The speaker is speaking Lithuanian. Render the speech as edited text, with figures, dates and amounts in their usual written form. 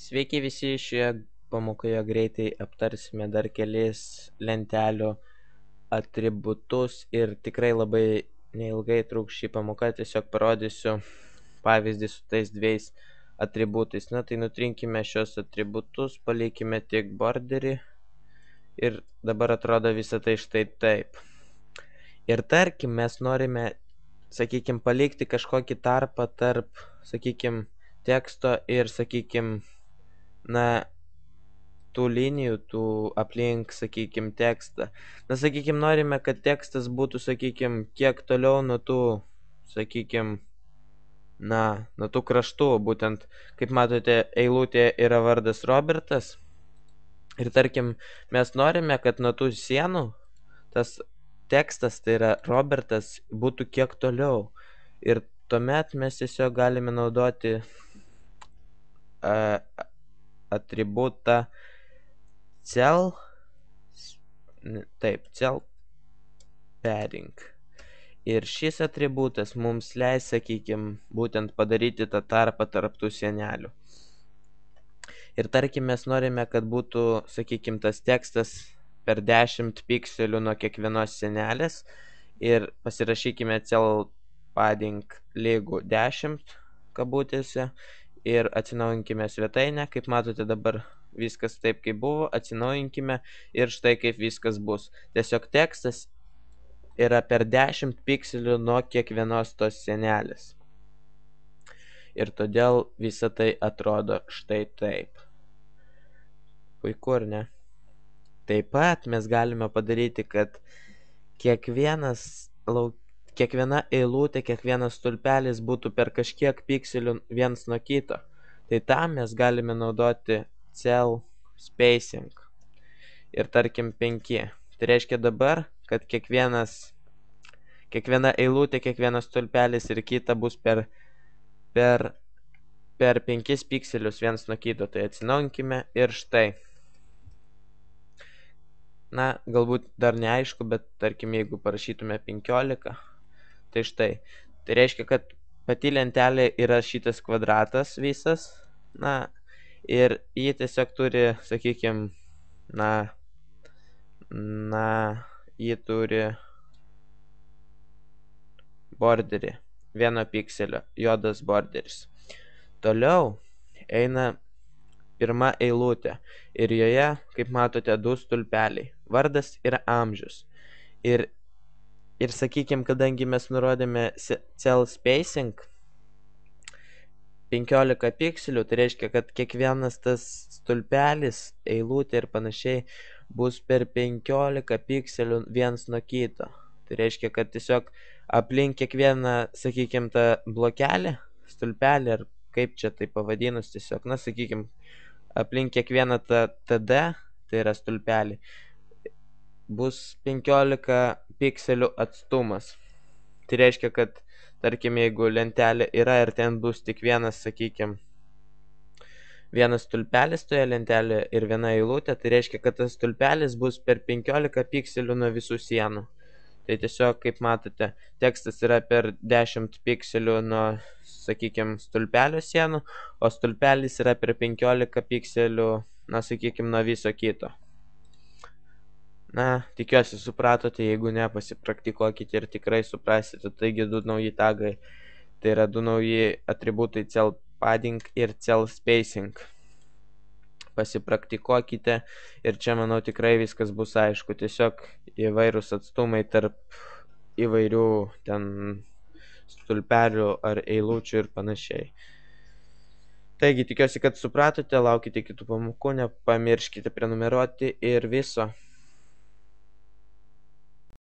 Sveiki visi, šioje pamokoje greitai aptarsime dar kelis lentelių atributus ir tikrai labai neilgai truks ši pamoka, tiesiog parodysiu pavyzdį su tais dviejais atributais. Na tai nutrinkime šios atributus, palikime tik borderį ir dabar atrodo visą tai štai taip. Ir tarkim, mes norime, sakykime, palikti kažkokį tarpą tarp, sakykime, teksto ir, sakykime, tų linijų, tų aplink, sakykime, tekstą. Sakykime, norime, kad tekstas būtų, sakykime, kiek toliau nuo tų, sakykime, nuo tų kraštų. Būtent, kaip matote, eilutė yra vardas Robertas. Ir tarkim, mes norime, kad nuo tų sienų tas tekstas, tai yra Robertas, būtų kiek toliau. Ir tuomet mes tiesiog galime naudoti atributą cell padding. Ir šis atributas mums leis, sakykime, būtent padaryti tą tarpą tarp tų sienelių. Ir tarkim, mes norime, kad būtų, sakykime, tas tekstas per 10 pikselių nuo kiekvienos sienelės. Ir pasirašykime cell padding lygu 10 kabutėse. Ir atsinaujinkime svetainę. Kaip matote, dabar viskas taip, kaip buvo. Atsinaujinkime ir štai kaip viskas bus. Tiesiog tekstas yra per 10 pikselių nuo kiekvienos tos sienelės. Ir todėl visa tai atrodo štai taip. Puiku, ar ne? Taip pat mes galime padaryti, kad kiekviena eilutė, kiekvienas stulpelis būtų per kažkiek pikselių vienas nuo kito. Tai tam mes galime naudoti cell spacing. Ir tarkim 5. Tai reiškia dabar, kad kiekviena eilutė, kiekvienas stulpelis ir kita bus per 5 pikselius vienas nuo kito. Tai atsinaujinkime ir štai. Galbūt dar neaišku, bet tarkim, jeigu parašytume 15, tai štai. Tai reiškia, kad pati lentelė yra šitas kvadratas visas, ir jį tiesiog turi, sakykime, jį turi borderį, 1 pikselio, juodas borderis. Toliau eina pirma eilutė ir joje, kaip matote, 2 stulpeliai. Vardas ir amžius. Ir sakykime, kadangi mes nurodėme cell spacing 15 pikselių, tai reiškia, kad kiekvienas tas stulpelis, eilutė ir panašiai bus per 15 pikselių vienas nuo kito. Tai reiškia, kad tiesiog aplink kiekvieną, sakykime, tą blokelį, stulpelį, ar kaip čia tai pavadinus, tiesiog, sakykime, aplink kiekvieną tą TD, tai yra stulpelį, bus 15 pikselių atstumas. Tai reiškia, kad, tarkim, jeigu lentelė yra ir ten bus tik vienas, sakykime, vienas stulpelis toje lentelėje ir viena eilutė, tai reiškia, kad tas stulpelis bus per 15 pikselių nuo visų sienų. Tai tiesiog, kaip matote, tekstas yra per 10 pikselių nuo, sakykime, stulpelio sienų, o stulpelis yra per 15 pikselių, sakykime, nuo viso kito. Tikiuosi supratote, jeigu ne, pasipraktikuokite ir tikrai suprasite. Taigi 2 nauji tagai, tai yra 2 nauji atributai cell padding ir cell spacing. Pasipraktikuokite ir čia, manau, tikrai viskas bus aišku. Tiesiog įvairūs atstumai tarp įvairių ten stulpelių ar eilučių ir panašiai. Taigi, tikiuosi, kad supratote, laukite kitų pamokų, nepamirškite prenumeruoti ir viso.